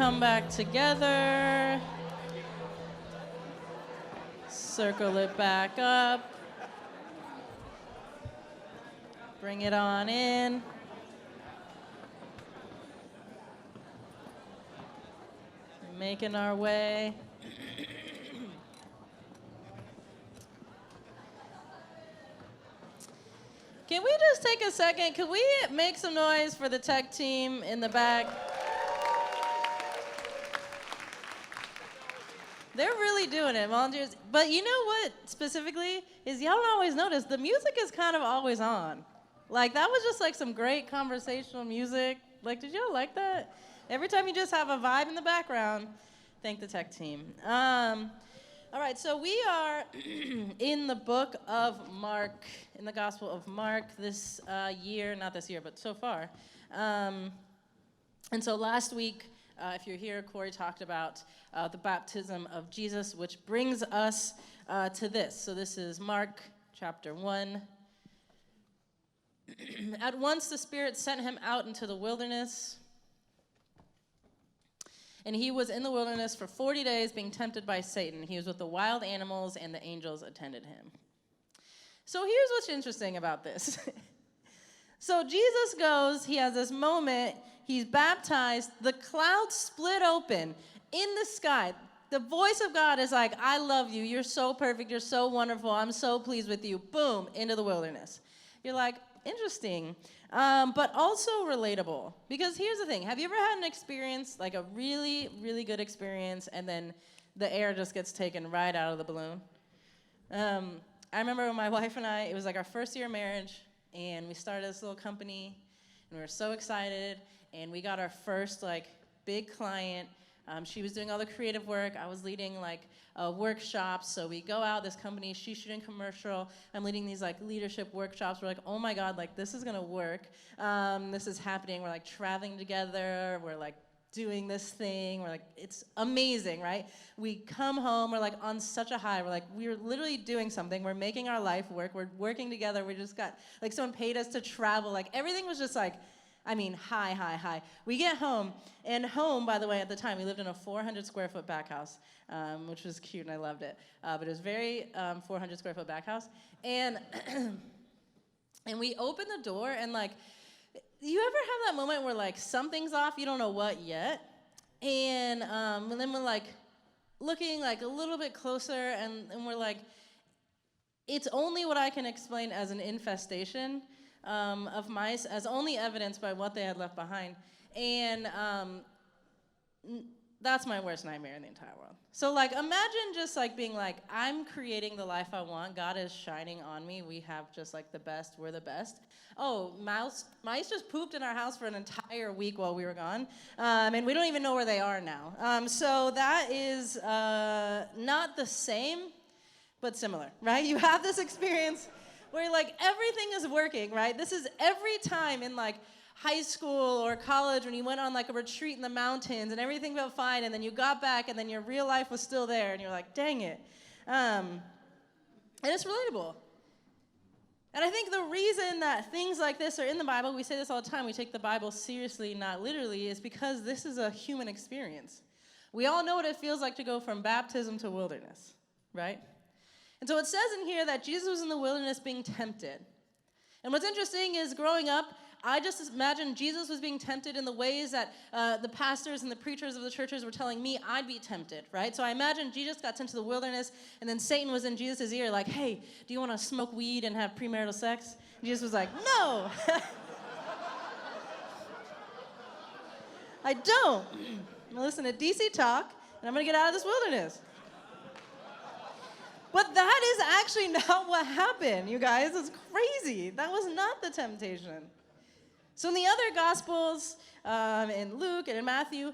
come back together. Circle it back up. Bring it on in. Making our way. Can we just take a second? Can we make some noise for the tech team in the back? They're really doing it, volunteers. But you know what specifically is y'all don't always notice, the music is kind of always on. Like that was just like some great conversational music. Like, did y'all like that? Every time you just have a vibe in the background, thank the tech team. All right, so we are in the book of Mark, in the Gospel of Mark this year, not this year, but so far. And so last week, if you're here, Corey talked about the baptism of Jesus, which brings us to this. So this is Mark chapter 1. At once the Spirit sent him out into the wilderness, and he was in the wilderness for 40 days being tempted by Satan. He was with the wild animals, and the angels attended him. So here's what's interesting about this. So Jesus goes, he has this moment, he's baptized, the clouds split open in the sky. The voice of God is like, I love you, you're so perfect, you're so wonderful, I'm so pleased with you. Boom, into the wilderness. You're like, interesting, but also relatable. Because here's the thing, have you ever had an experience, like a really, really good experience, and then the air just gets taken right out of the balloon? I remember when my wife and I, it was like our first year of marriage, and we started this little company, and we were so excited, and we got our first like big client. She was doing all the creative work. I was leading like workshops. So we go out, this company, she's shooting commercial. I'm leading these like leadership workshops. We're like, oh my God, like this is gonna work. This is happening. We're like traveling together. We're like doing this thing. We're like, it's amazing, right? We come home, we're like on such a high. We're like, we're literally doing something. We're making our life work. We're working together. We just got, like someone paid us to travel. Like everything was just like, I mean, high. We get home, and home, by the way, at the time, we lived in a 400 square foot back house, which was cute, and I loved it. But it was very 400 square foot back house. And, and we opened the door, and like, you ever have that moment where like something's off, you don't know what yet? And then we're like looking like a little bit closer, and we're like, it's only what I can explain as an infestation of mice, as only evidenced by what they had left behind. And that's my worst nightmare in the entire world. So like, imagine just like being like, I'm creating the life I want. God is shining on me. We have just like the best. We're the best. Oh, mice just pooped in our house for an entire week while we were gone. And we don't even know where they are now. So that is not the same, but similar, right? You have this experience where like everything is working, right? This is every time in like high school or college when you went on like a retreat in the mountains and everything felt fine, and then you got back and then your real life was still there and you're like, dang it. And it's relatable. And I think the reason that things like this are in the Bible, we say this all the time, we take the Bible seriously, not literally, is because this is a human experience. We all know what it feels like to go from baptism to wilderness, right? And so it says in here that Jesus was in the wilderness being tempted. And what's interesting is growing up, I just imagined Jesus was being tempted in the ways that the pastors and the preachers of the churches were telling me I'd be tempted, right? So I imagine Jesus got sent to the wilderness, and then Satan was in Jesus' ear like, hey, do you want to smoke weed and have premarital sex? And Jesus was like, no. I don't. I'm going to listen to DC talk, and I'm going to get out of this wilderness. But that is actually not what happened, you guys. It's crazy. That was not the temptation. So in the other Gospels, in Luke and in Matthew,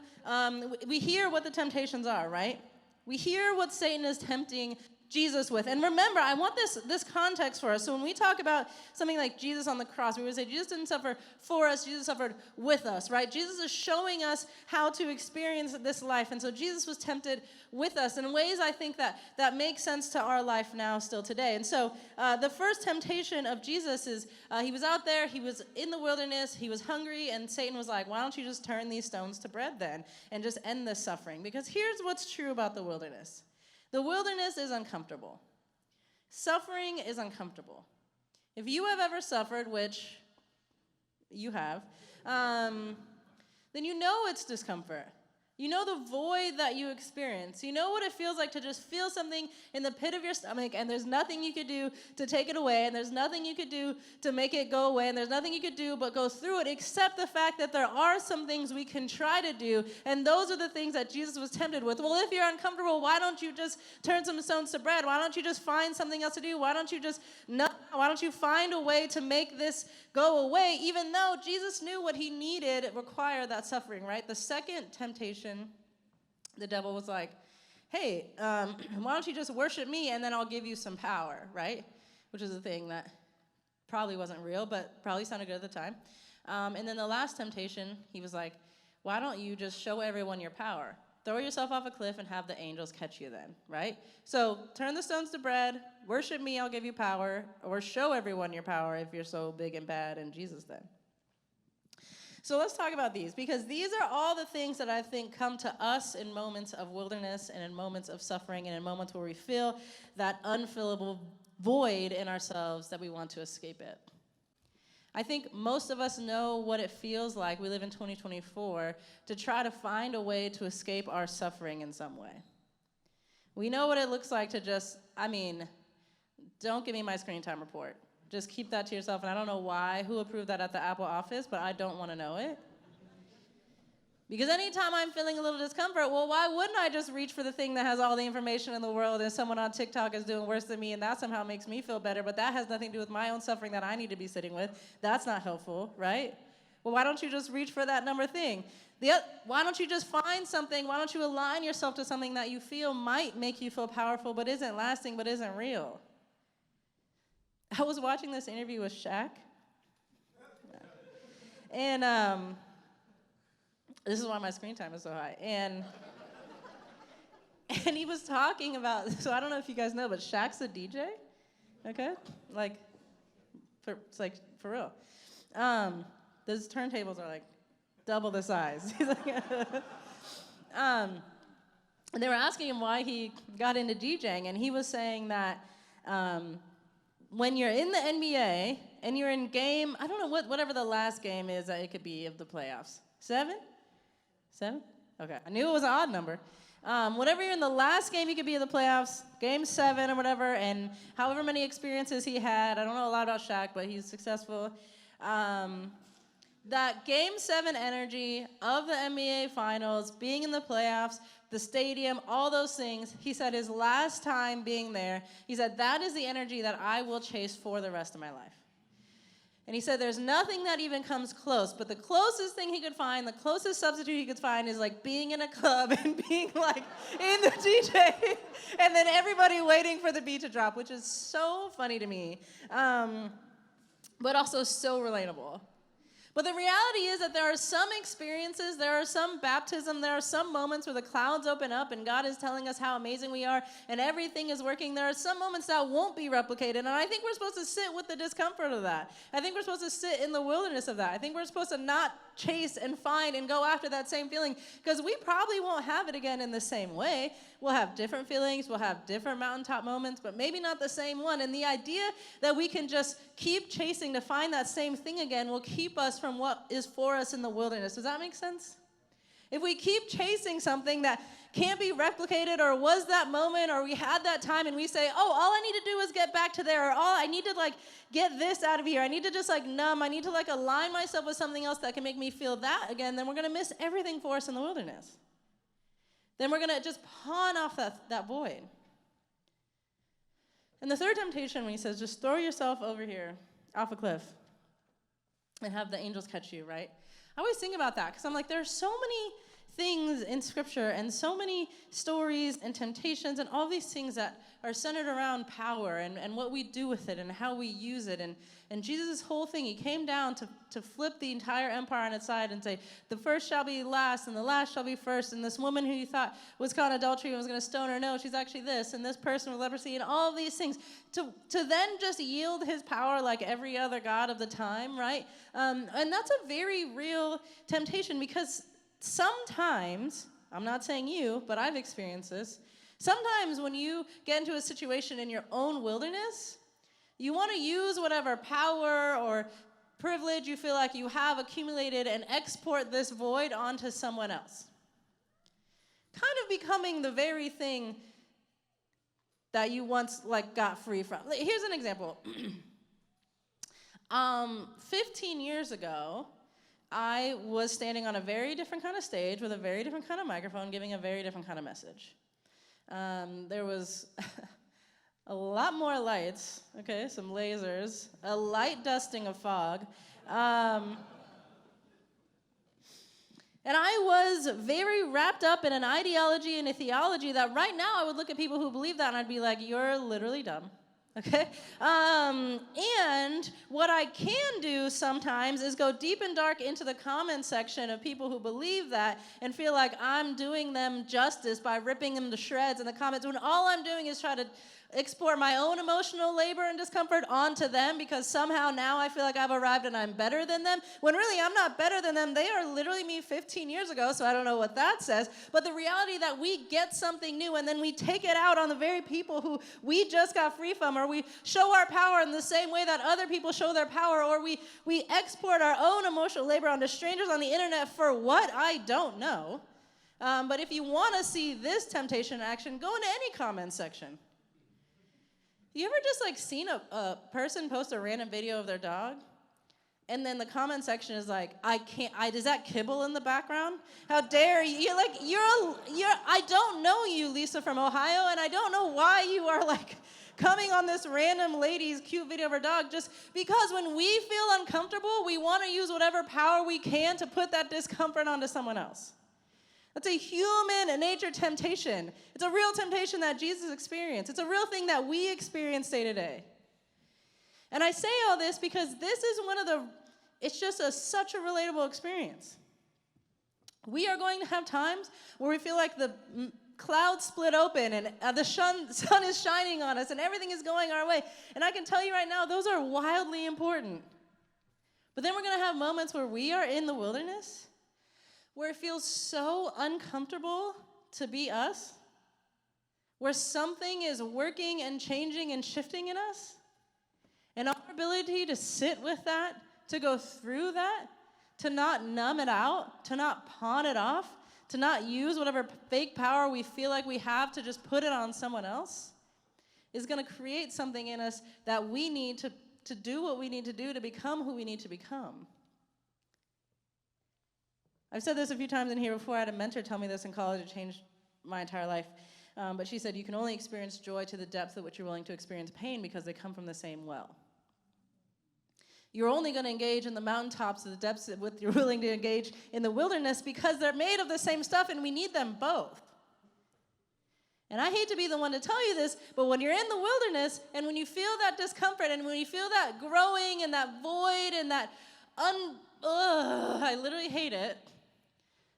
we hear what the temptations are, right? We hear what Satan is tempting Jesus with. And remember, I want this context for us. So when we talk about something like Jesus on the cross, we would say Jesus didn't suffer for us, Jesus suffered with us, right? Jesus is showing us how to experience this life. And so Jesus was tempted with us in ways I think that make sense to our life now still today. And so the first temptation of Jesus is he was out there, he was in the wilderness, he was hungry, and Satan was like, why don't you just turn these stones to bread then and just end this suffering? Because here's what's true about the wilderness. The wilderness is uncomfortable. Suffering is uncomfortable. If you have ever suffered, which you have, then you know it's discomfort. You know the void that you experience. You know what it feels like to just feel something in the pit of your stomach, and there's nothing you could do to take it away, and there's nothing you could do to make it go away, and there's nothing you could do but go through it, except the fact that there are some things we can try to do, and those are the things that Jesus was tempted with. Well, if you're uncomfortable, why don't you just turn some stones to bread? Why don't you just find something else to do? Why don't you find a way to make this go away, even though Jesus knew what he needed required that suffering, right? The second temptation, the devil was like, hey, why don't you just worship me and then I'll give you some power, right? Which is a thing that probably wasn't real, but probably sounded good at the time. And then the last temptation, he was like, why don't you just show everyone your power? Throw yourself off a cliff and have the angels catch you then, right? So turn the stones to bread, worship me, I'll give you power, or show everyone your power if you're so big and bad in Jesus then. So let's talk about these, because these are all the things that I think come to us in moments of wilderness and in moments of suffering and in moments where we feel that unfillable void in ourselves that we want to escape it. I think most of us know what it feels like, we live in 2024, to try to find a way to escape our suffering in some way. We know what it looks like to just, don't give me my screen time report. Just keep that to yourself, and I don't know who approved that at the Apple office, but I don't want to know it. Because anytime I'm feeling a little discomfort, well, why wouldn't I just reach for the thing that has all the information in the world and someone on TikTok is doing worse than me and that somehow makes me feel better, but that has nothing to do with my own suffering that I need to be sitting with. That's not helpful, right? Well, why don't you just reach for that number thing? Why don't you just find something? Why don't you align yourself to something that you feel might make you feel powerful but isn't lasting but isn't real? I was watching this interview with Shaq. And this is why my screen time is so high. And he was talking about, so I don't know if you guys know, but Shaq's a DJ, okay? It's for real. Those turntables are like double the size. He's like, and they were asking him why he got into DJing, and he was saying that when you're in the NBA and you're in game, I don't know whatever the last game is that it could be of the playoffs. 7? Okay, I knew it was an odd number. Whatever you're in the last game you could be in the playoffs, game 7 or whatever, and however many experiences he had, I don't know a lot about Shaq, but he's successful. That game 7 energy of the NBA Finals, being in the playoffs, the stadium, all those things, he said his last time being there, he said, that is the energy that I will chase for the rest of my life. And he said there's nothing that even comes close, but the closest thing he could find, the closest substitute he could find is like being in a club and being like in the DJ and then everybody waiting for the beat to drop, which is so funny to me, but also so relatable. But the reality is that there are some experiences, there are some baptism, there are some moments where the clouds open up and God is telling us how amazing we are and everything is working. There are some moments that won't be replicated, and I think we're supposed to sit with the discomfort of that. I think we're supposed to sit in the wilderness of that. I think we're supposed to not chase and find and go after that same feeling, because we probably won't have it again in the same way. We'll have different feelings, we'll have different mountaintop moments, but maybe not the same one. And the idea that we can just keep chasing to find that same thing again will keep us from what is for us in the wilderness. Does that make sense? If we keep chasing something that can't be replicated, or was that moment, or we had that time, and we say, oh, all I need to do is get back to there, or I need to get this out of here, I need to just numb, I need to align myself with something else that can make me feel that again, then we're going to miss everything for us in the wilderness. Then we're going to just pawn off that void. And the third temptation, when he says, just throw yourself over here off a cliff and have the angels catch you, right? I always think about that, because I'm like, there are so many things in Scripture and so many stories and temptations and all these things that are centered around power and what we do with it and how we use it. And Jesus' whole thing, he came down to flip the entire empire on its side and say, the first shall be last and the last shall be first. And this woman who you thought was caught in adultery and was going to stone her, no, she's actually this. And this person with leprosy and all of these things. To then just yield his power like every other god of the time, right? And that's a very real temptation because sometimes, I'm not saying you, but I've experienced this. Sometimes when you get into a situation in your own wilderness, you want to use whatever power or privilege you feel like you have accumulated and export this void onto someone else. Kind of becoming the very thing that you once got free from. Here's an example. 15 years ago, I was standing on a very different kind of stage with a very different kind of microphone, giving a very different kind of message. There was a lot more lights, okay, some lasers, a light dusting of fog. And I was very wrapped up in an ideology and a theology that right now I would look at people who believe that and I'd be like, you're literally dumb. Okay? And what I can do sometimes is go deep and dark into the comment section of people who believe that and feel like I'm doing them justice by ripping them to shreds in the comments when all I'm doing is try to export my own emotional labor and discomfort onto them because somehow now I feel like I've arrived and I'm better than them, when really I'm not better than them. They are literally me 15 years ago, so I don't know what that says. But the reality that we get something new and then we take it out on the very people who we just got free from, or we show our power in the same way that other people show their power, or we export our own emotional labor onto strangers on the internet for what? I don't know. But if you want to see this temptation in action, go into any comment section. You ever just seen a person post a random video of their dog? And then the comment section is like, is that kibble in the background? How dare you? I don't know you, Lisa from Ohio, and I don't know why you are coming on this random lady's cute video of her dog, just because when we feel uncomfortable, we want to use whatever power we can to put that discomfort onto someone else. That's a human nature temptation. It's a real temptation that Jesus experienced. It's a real thing that we experience day to day. And I say all this because this is it's just such a relatable experience. We are going to have times where we feel like the clouds split open and the sun is shining on us and everything is going our way. And I can tell you right now, those are wildly important. But then we're going to have moments where we are in the wilderness, where it feels so uncomfortable to be us, where something is working and changing and shifting in us, and our ability to sit with that, to go through that, to not numb it out, to not pawn it off, to not use whatever fake power we feel like we have to just put it on someone else, is going to create something in us that we need to do what we need to do to become who we need to become. I've said this a few times in here before. I had a mentor tell me this in college. It changed my entire life. But she said, you can only experience joy to the depth at which you're willing to experience pain because they come from the same well. You're only going to engage in the mountaintops to the depths at which you're willing to engage in the wilderness because they're made of the same stuff and we need them both. And I hate to be the one to tell you this, but when you're in the wilderness and when you feel that discomfort and when you feel that growing and that void and that I literally hate it.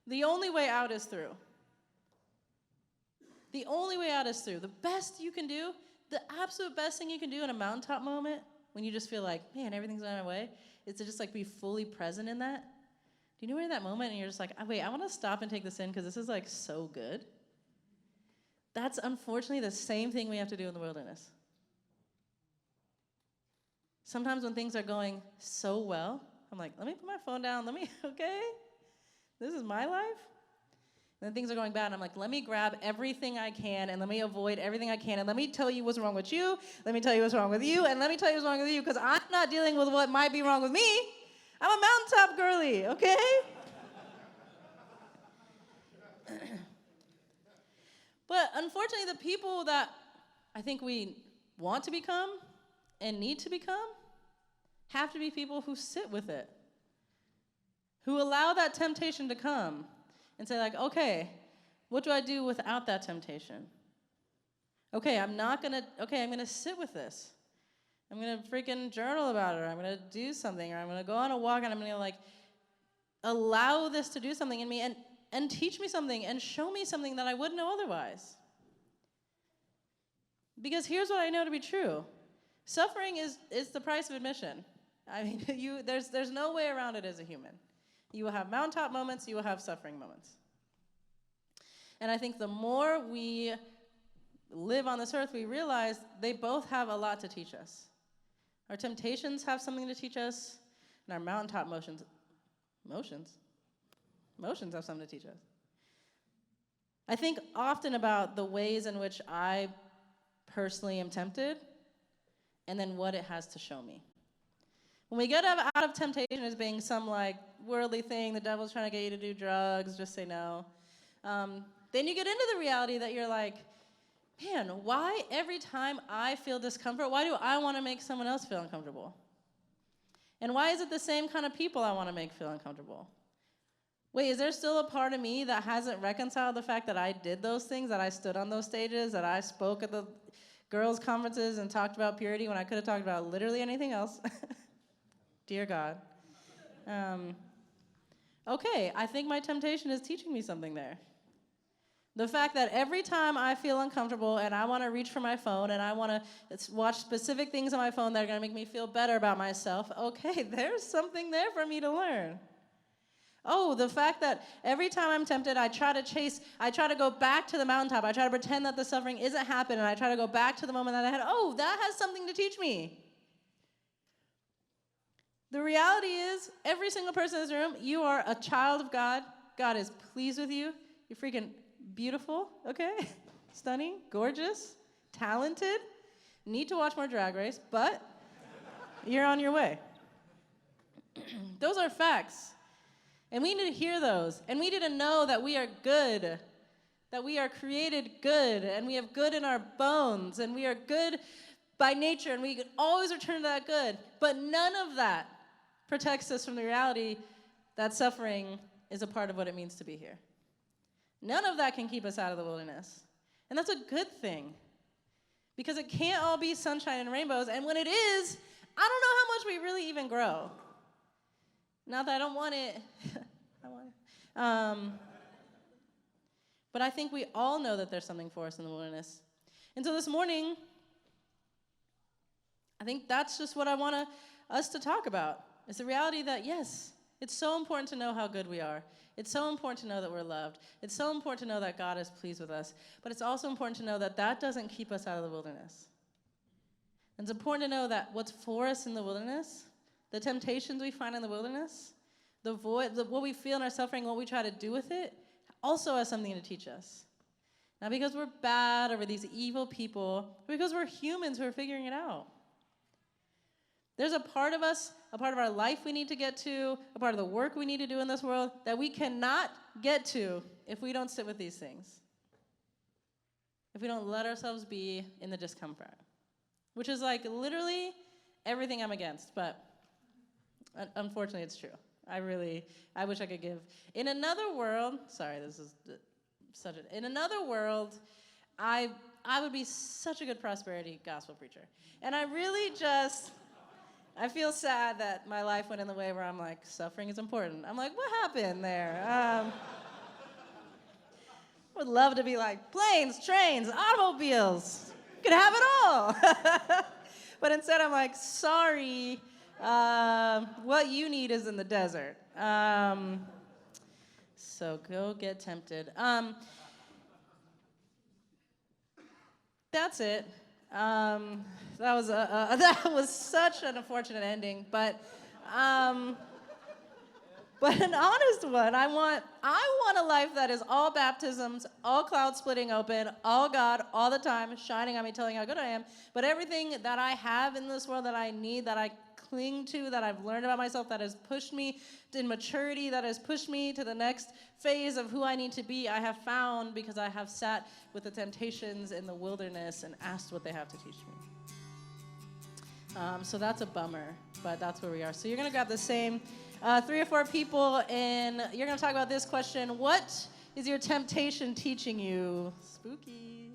The only way out is through. The only way out is through. The best you can do, the absolute best thing you can do in a mountaintop moment, when you just feel like, man, everything's on my way, is to just be fully present in that. Do you know where in that moment and you're just like, wait, I want to stop and take this in because this is so good? That's unfortunately the same thing we have to do in the wilderness. Sometimes when things are going so well, I'm like, let me put my phone down, okay? This is my life. And then things are going bad, and I'm like, let me grab everything I can, and let me avoid everything I can, and let me tell you what's wrong with you, let me tell you what's wrong with you, and let me tell you what's wrong with you, because I'm not dealing with what might be wrong with me. I'm a mountaintop girly, okay? But unfortunately, the people that I think we want to become and need to become have to be people who sit with it, who allow that temptation to come and say like, okay, what do I do without that temptation? Okay, I'm gonna sit with this. I'm gonna freaking journal about it, or I'm gonna do something, or I'm gonna go on a walk, and I'm gonna like allow this to do something in me and teach me something and show me something that I wouldn't know otherwise. Because here's what I know to be true. Suffering is the price of admission. I mean, there's no way around it as a human. You will have mountaintop moments, you will have suffering moments. And I think the more we live on this earth, we realize they both have a lot to teach us. Our temptations have something to teach us, and our mountaintop motions have something to teach us. I think often about the ways in which I personally am tempted, and then what it has to show me. When we get out of temptation as being some like worldly thing, the devil's trying to get you to do drugs, just say no. Then you get into the reality that you're like, man, why every time I feel discomfort, why do I want to make someone else feel uncomfortable? And why is it the same kind of people I want to make feel uncomfortable? Wait, is there still a part of me that hasn't reconciled the fact that I did those things, that I stood on those stages, that I spoke at the girls' conferences and talked about purity when I could have talked about literally anything else? Dear God. Okay, I think my temptation is teaching me something there. The fact that every time I feel uncomfortable and I want to reach for my phone and I want to watch specific things on my phone that are going to make me feel better about myself, okay, there's something there for me to learn. Oh, the fact that every time I'm tempted, I try to go back to the mountaintop. I try to pretend that the suffering isn't happening, and I try to go back to the moment that I had. Oh, that has something to teach me. The reality is, every single person in this room, you are a child of God. God is pleased with you. You're freaking beautiful, okay? Stunning, gorgeous, talented. Need to watch more Drag Race, but you're on your way. Those are facts. And we need to hear those. And we need to know that we are good, that we are created good, and we have good in our bones, and we are good by nature, and we can always return to that good. But none of that protects us from the reality that suffering is a part of what it means to be here. None of that can keep us out of the wilderness. And that's a good thing. Because it can't all be sunshine and rainbows. And when it is, I don't know how much we really even grow. Not that I don't want it. I want it. But I think we all know that there's something for us in the wilderness. And so this morning, I think that's just what I want us to talk about. It's the reality that, yes, it's so important to know how good we are. It's so important to know that we're loved. It's so important to know that God is pleased with us. But it's also important to know that that doesn't keep us out of the wilderness. And it's important to know that what's for us in the wilderness, the temptations we find in the wilderness, the void, what we feel in our suffering, what we try to do with it, also has something to teach us. Not because we're bad or we're these evil people, but because we're humans who are figuring it out. There's a part of us, a part of our life we need to get to, a part of the work we need to do in this world that we cannot get to if we don't sit with these things. If we don't let ourselves be in the discomfort. Which is like literally everything I'm against, but unfortunately it's true. I wish I could give. In another world, in another world, I would be such a good prosperity gospel preacher. And I feel sad that my life went in the way where I'm like, suffering is important. I'm like, what happened there? Would love to be like, planes, trains, automobiles. Could have it all. But instead I'm like, sorry, what you need is in the desert. So go get tempted. That's it. That was such an unfortunate ending, but an honest one. I want a life that is all baptisms, all clouds splitting open, all God, all the time, shining on me, telling how good I am. But everything that I have in this world that I need, that I cling to, that I've learned about myself, that has pushed me to maturity, that has pushed me to the next phase of who I need to be, I have found because I have sat with the temptations in the wilderness and asked what they have to teach me. So that's a bummer. but that's where we are. So you're going to grab the same 3 or 4 people, and you're going to talk about this question. What is your temptation teaching you? Spooky.